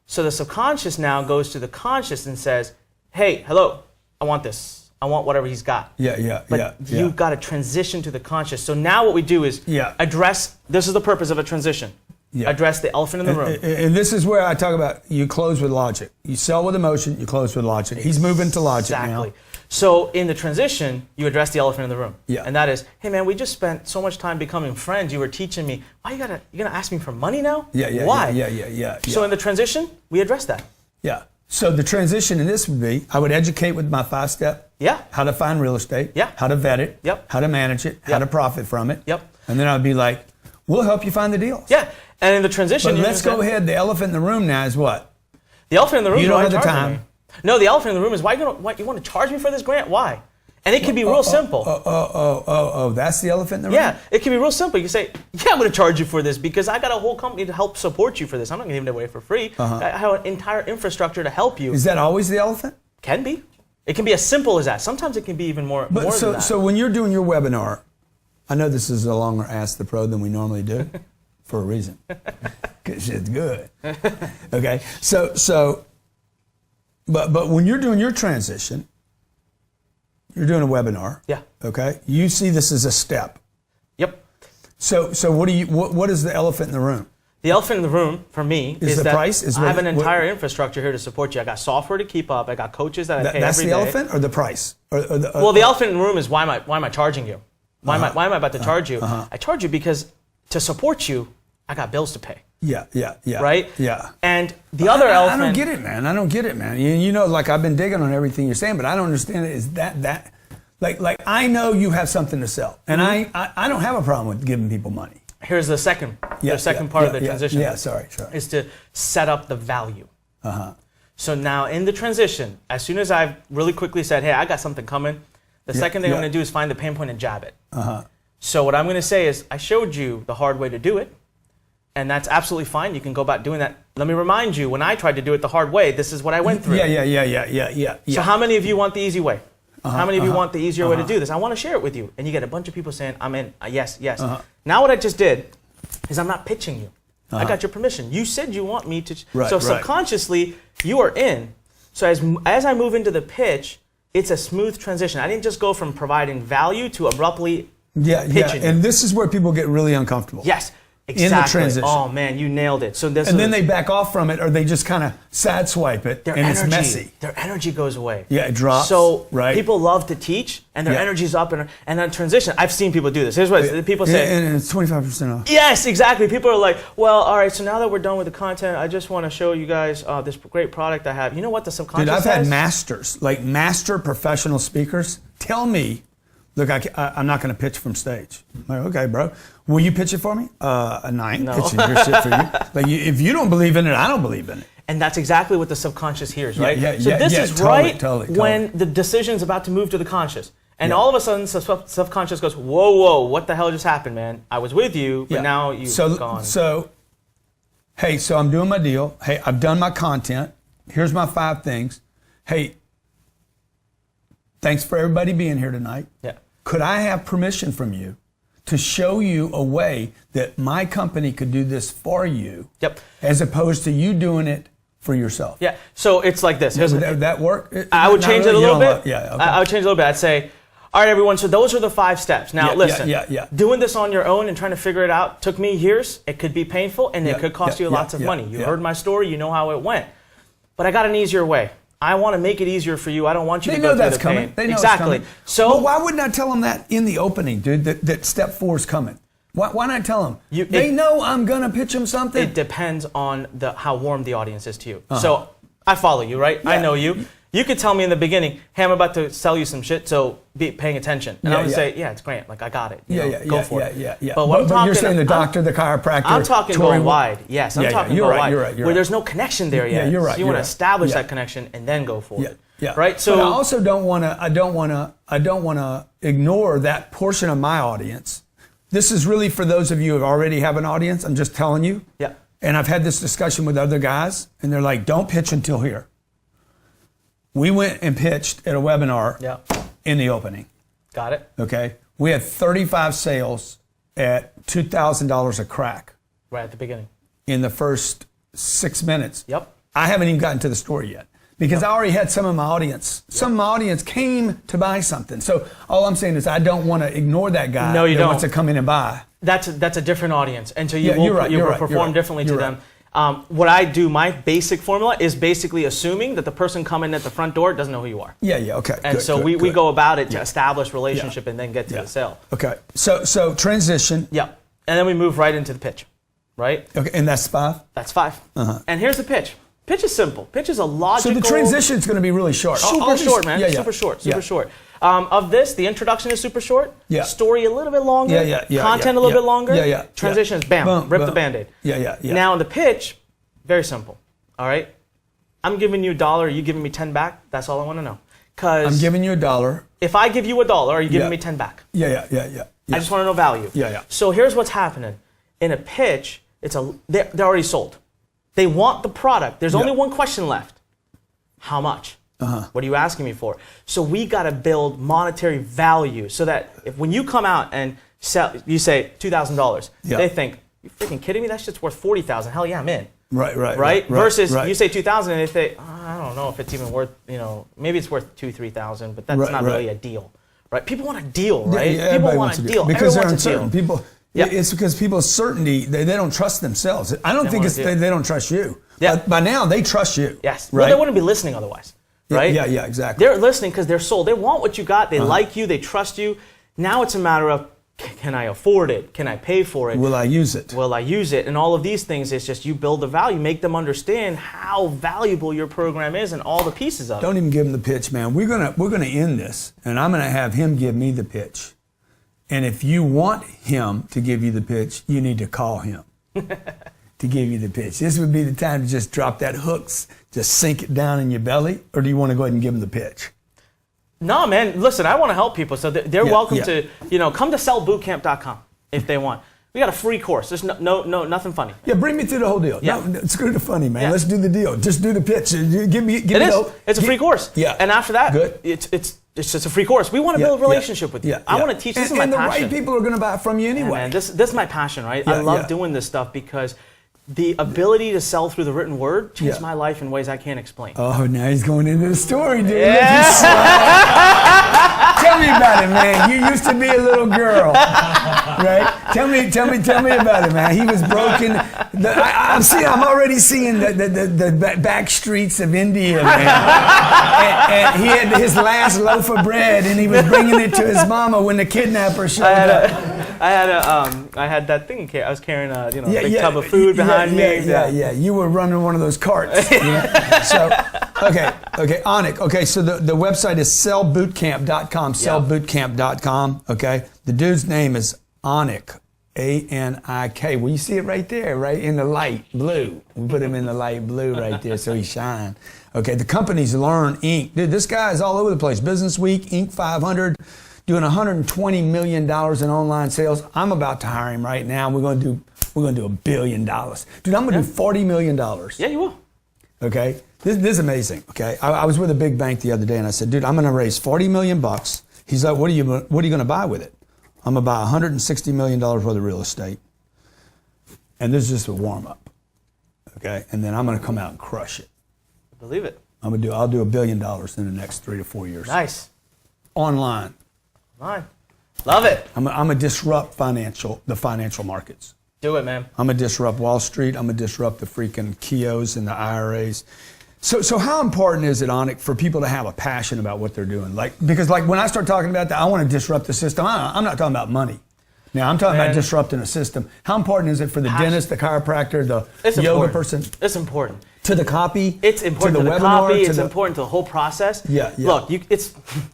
So the subconscious now goes to the conscious and says, hey, hello, I want this. I want whatever he's got. But you've got to transition to the conscious. So now what we do is address, this is the purpose of a transition. Address the elephant in the room. And this is where I talk about you close with logic. You sell with emotion, you close with logic. He's moving to logic now. So in the transition, you address the elephant in the room. Yeah. And that is, hey man, we just spent so much time becoming friends. You were teaching me. Why you're gonna ask me for money now? Yeah. Why? Yeah. So in the transition, we address that. Yeah. So the transition in this would be, I would educate with my 5-step. Yeah. How to find real estate. Yeah. How to vet it. Yep. How to manage it. How Yep. to profit from it. Yep. And then I'd be like, we'll help you find the deals. Yeah. And in the transition, But let's go ahead. The elephant in the room now is what? The elephant in the room. You is don't why have the charging time. me. No, the elephant in the room is why you want to charge me for this grant? Why? And it can be real simple. That's the elephant in the room? Yeah, it can be real simple. You can say, yeah, I'm going to charge you for this because I got a whole company to help support you for this. I'm not going to give it away for free. I have an entire infrastructure to help you. Is that always the elephant? Can be. It can be as simple as that. Sometimes it can be even more than that. So when you're doing your webinar, I know this is a longer Ask the Pro than we normally do for a reason. Because it's good. Okay, but when you're doing your transition, you're doing a webinar. Yeah. Okay. You see this as a step. Yep. So what is the elephant in the room? The elephant in the room for me is the that price? I have an entire infrastructure here to support you. I got software to keep up. I got coaches that I pay That's every the day. elephant or the price? Well, the elephant in the room is why am I charging you? Why am I about to charge you? I charge you because to support you, I got bills to pay. Yeah. Right? Yeah. And the other elephant. I don't get it, man. You know, like I've been digging on everything you're saying, but I don't understand it. Is that like I know you have something to sell, and I don't have a problem with giving people money. Here's the second part of the transition. Yeah, sorry. Is to set up the value. So now in the transition, as soon as I've really quickly said, hey, I got something coming, the second thing I'm going to do is find the pain point and jab it. So what I'm going to say is, I showed you the hard way to do it, and that's absolutely fine. You can go about doing that. Let me remind you, when I tried to do it the hard way, this is what I went through. Yeah. So how many of you want the easy way? How many of you want the easier way to do this? I want to share it with you. And you get a bunch of people saying, I'm in, yes. Now what I just did is I'm not pitching you. I got your permission. You said you want me to. So subconsciously, you are in. So as I move into the pitch, it's a smooth transition. I didn't just go from providing value to abruptly pitching. And this is where people get really uncomfortable. Yes. Exactly. In the transition. Oh man, you nailed it. So then they back off from it, or they just kind of sideswipe it, it's messy. Their energy goes away. Yeah, it drops. So people love to teach, and their energy's up, and then transition. I've seen people do this. Here's what people say. And it's 25% off. Yes, exactly. People are like, well, all right, so now that we're done with the content, I just want to show you guys this great product I have. You know what the subconscious I've says? had masters, like master professional speakers, tell me, look, I'm not going to pitch from stage. I'm like, okay, bro. Will you pitch it for me? I ain't pitching your shit for you. Like, if you don't believe in it, I don't believe in it. And that's exactly what the subconscious hears, right? So this is totally. When the decision's about to move to the conscious. And all of a sudden, subconscious goes, whoa, what the hell just happened, man? I was with you, but now you've gone. So I'm doing my deal. Hey, I've done my content. Here's my 5 things. Hey, thanks for everybody being here tonight. Yeah. Could I have permission from you to show you a way that my company could do this for you, as opposed to you doing it for yourself? Yeah. So it's like this. Would that work? I would change it a little bit. Okay. I would change it a little bit. I'd say, all right, everyone, so those are the 5 steps. Now, listen, doing this on your own and trying to figure it out took me years. It could be painful, and it could cost you lots of money. You heard my story. You know how it went. But I got an easier way. I want to make it easier for you. I don't want you to go through the pain. They know exactly. It's coming. So why wouldn't I tell them that in the opening, dude, that step 4 is coming? Why not tell them? They know I'm going to pitch them something. It depends on how warm the audience is to you. So I follow you, right? I know you. You could tell me in the beginning, hey, I'm about to sell you some shit, so be paying attention. And I would say, yeah, it's great. Like, I got it. Go for it. But you're saying the doctor, the chiropractor. I'm talking going wide. Yes, I'm talking going wide. You're right. Where there's no connection there yet. Yeah, you're right. So you want to establish that connection and then go for it. Yeah. Right. So but I also don't want to ignore that portion of my audience. This is really for those of you who already have an audience. I'm just telling you. Yeah. And I've had this discussion with other guys, and they're like, don't pitch until here. We went and pitched at a webinar in the opening. Got it. Okay. We had 35 sales at $2,000 a crack. Right at the beginning. In the first 6 minutes. Yep. I haven't even gotten to the story yet because I already had some of my audience. Some of my audience came to buy something. So all I'm saying is I don't want to ignore that guy that wants to come in and buy. That's a different audience. And so you will perform differently to them. What I do, my basic formula is basically assuming that the person coming at the front door doesn't know who you are. Okay. And we go about it to establish relationship and then get to the sale. Okay. So transition. Yeah. And then we move right into the pitch, right? Okay. And that's 5? That's 5. And here's the pitch. Pitch is simple. Pitch is a logical. So the transition is going to be really short. Super short, man. Yeah, yeah. Super short. Yeah. Super short. Of this, the introduction is super short. Yeah. Story a little bit longer. Yeah. Content a little bit longer. Yeah. Transitions, bam, Boom, rip boom. the Band-Aid. Yeah. Now in the pitch, very simple. All right. I'm giving you $1. You giving me 10 back? That's all I want to know. Because I'm giving you $1. if I give you $1, are you giving Yeah. me 10 back? Yeah. I just want to know value. Yeah. So here's what's happening. In a pitch, they're already sold. They want the product. There's only one question left. How much? What are you asking me for? So we got to build monetary value so that when you come out and sell, you say $2,000. They think, you freaking kidding me? That shit's worth $40,000. Hell yeah, I'm in. Right? Versus you say 2,000 and they think, I don't know if it's even worth, maybe it's worth 2,000-3,000, but that's not really a deal. Right? People want a deal, right? Yeah, people want a deal. Because they're Everyone wants a uncertain. deal. People, it's because people's certainty, they don't trust themselves. I don't think it's they don't trust you. Yeah. By now, they trust you. Yes. Right? Well, they wouldn't be listening otherwise. Right? Yeah, exactly. They're listening because they're sold. They want what you got. They like you. They trust you. Now it's a matter of, can I afford it? Can I pay for it? Will I use it? Will I use it? And all of these things, it's just you build the value, make them understand how valuable your program is and all the pieces of it. Don't even give him the pitch, man. We're gonna end this, and I'm gonna have him give me the pitch. And if you want him to give you the pitch, you need to call him to give you the pitch. This would be the time to just drop that hooks, just sink it down in your belly, or do you want to go ahead and give him the pitch? No, man. Listen, I want to help people, so they're welcome to, come to sellbootcamp.com if they want. We got a free course. There's no nothing funny. Yeah, bring me through the whole deal. Yeah. No, screw the funny, man. Yeah. Let's do the deal. Just do the pitch. Give me. It's a free course. Yeah. And after that, good. It's just a free course. We want to build a relationship with you. Yeah. I want to teach. This is my passion. And passion. the right people are going to buy it from you anyway. Yeah, man, this is my passion, right? I love doing this stuff because the ability to sell through the written word changed my life in ways I can't explain. Oh, now he's going into the story, dude. Yeah. Tell me about it, man. You used to be a little girl, right? Tell me about it, man. He was broken. I'm already seeing the back streets of India, man. And he had his last loaf of bread, and he was bringing it to his mama when the kidnapper showed up. I had that thing. I was carrying a big tub of food behind me. Yeah. You were running one of those carts. So, okay, Anik. Okay, so the website is sellbootcamp.com. Sellbootcamp.com. Okay, the dude's name is Anik. A-N-I-K. Well, you see it right there, right in the light blue. We put him in the light blue right there so he shine. Okay, the company's Lurn Inc. Dude, this guy is all over the place. Business Week, Inc. 500. Doing $120 million in online sales. I'm about to hire him right now. We're going to do $1 billion. Dude, I'm going to do $40 million. Yeah, you will. Okay? This is amazing. Okay? I was with a big bank the other day and I said, dude, I'm going to raise $40 million. He's like, what are you going to buy with it? I'm going to buy $160 million worth of real estate. And this is just a warm up. Okay? And then I'm going to come out and crush it. Believe it. I'll do $1 billion in the next 3 to 4 years. Nice. Online. Love it. I'm gonna disrupt the financial markets. Do it, man. I'm gonna disrupt Wall Street. I'm gonna disrupt the freaking Kios and the IRAs. So how important is it, Anik, for people to have a passion about what they're doing? Because when I start talking about that, I want to disrupt the system. I'm not talking about money. Now I'm talking about disrupting a system. How important is it for the dentist, the chiropractor, the yoga person? It's important. To the copy? It's important to the copy. It's important to the whole process. Yeah. Look,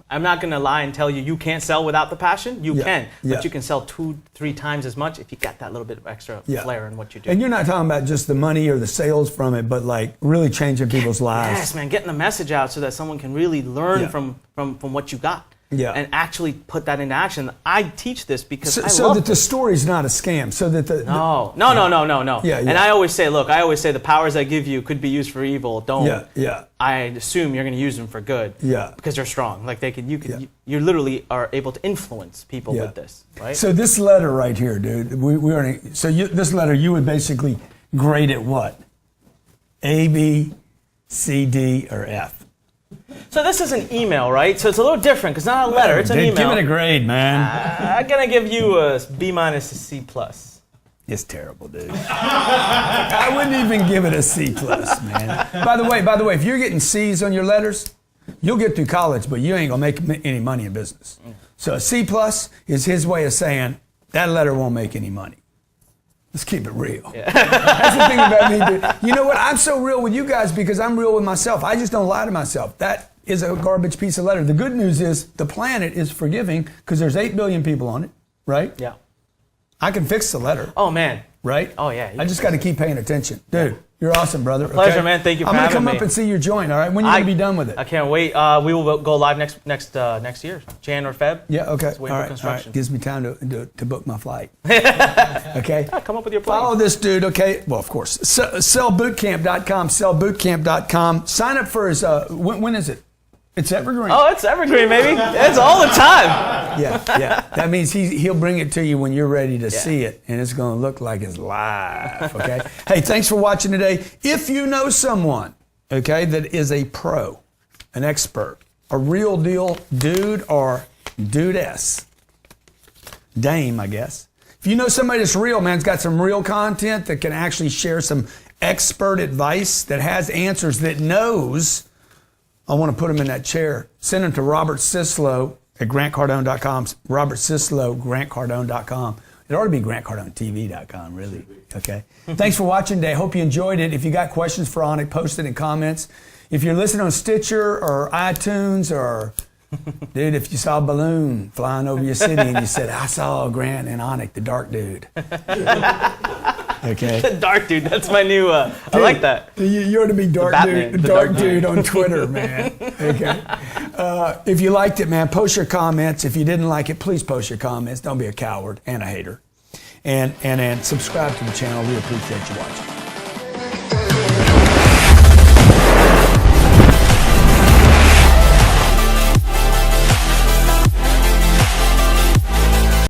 I'm not going to lie and tell you can't sell without the passion. You can, but you can sell 2-3 times as much if you got that little bit of extra flair in what you do. And you're not talking about just the money or the sales from it, but like really changing people's lives. Yes, man, getting the message out so that someone can really learn from what you got. Yeah. And actually put that into action. I teach this because I so love that the story's not a scam. So that No. Yeah. And I always say the powers I give you could be used for evil. Don't. Yeah. I assume you're going to use them for good. Yeah. Because they're strong. Like you literally are able to influence people with this, right? So this letter right here, dude. This letter you would basically grade it what? A, B, C, D, or F? So this is an email, right? So it's a little different because it's not a letter, it's an email. Give it a grade, man. I'm going to give you a B- a C+. It's terrible, dude. I wouldn't even give it a C+, man. By the way, if you're getting C's on your letters, you'll get through college, but you ain't going to make any money in business. So a C+ is his way of saying that letter won't make any money. Let's keep it real. Yeah. That's the thing about me, dude. You know what? I'm so real with you guys because I'm real with myself. I just don't lie to myself. That is a garbage piece of letter. The good news is the planet is forgiving because there's 8 billion people on it, right? Yeah. I can fix the letter. Oh, man. Right? Oh, yeah. I just got to keep paying attention. Dude, you're awesome, brother. Pleasure, man. Thank you for having me. I'm going to come up and see your joint, all right? When are you going to be done with it? I can't wait. We will go live next year, Jan or Feb. Yeah, okay. Just waiting for construction. Gives me time to book my flight. Okay? Yeah, come up with your plan. Follow this dude, okay? Well, of course. Sellbootcamp.com, sellbootcamp.com. Sign up for his, when is it? It's evergreen. Oh, it's evergreen, baby. It's all the time. Yeah. That means he'll bring it to you when you're ready to see it, and it's going to look like it's live, okay? Hey, thanks for watching today. If you know someone, okay, that is a pro, an expert, a real deal dude or dudess, dame, I guess. If you know somebody that's real, man, has got some real content that can actually share some expert advice, that has answers, that knows, I want to put them in that chair. Send them to Robert Sislow at GrantCardone.com. Robert Sislow, GrantCardone.com. It ought to be GrantCardoneTV.com, really. Okay. Thanks for watching today. Hope you enjoyed it. If you got questions for Onik, post it in comments. If you're listening on Stitcher or iTunes or, dude, if you saw a balloon flying over your city and you said, I saw Grant and Onik, the dark dude. Okay. The dark dude. That's my new. I like that. You ought to be dark dude on Twitter, man. Okay. If you liked it, man, post your comments. If you didn't like it, please post your comments. Don't be a coward and a hater. And subscribe to the channel. We appreciate you watching.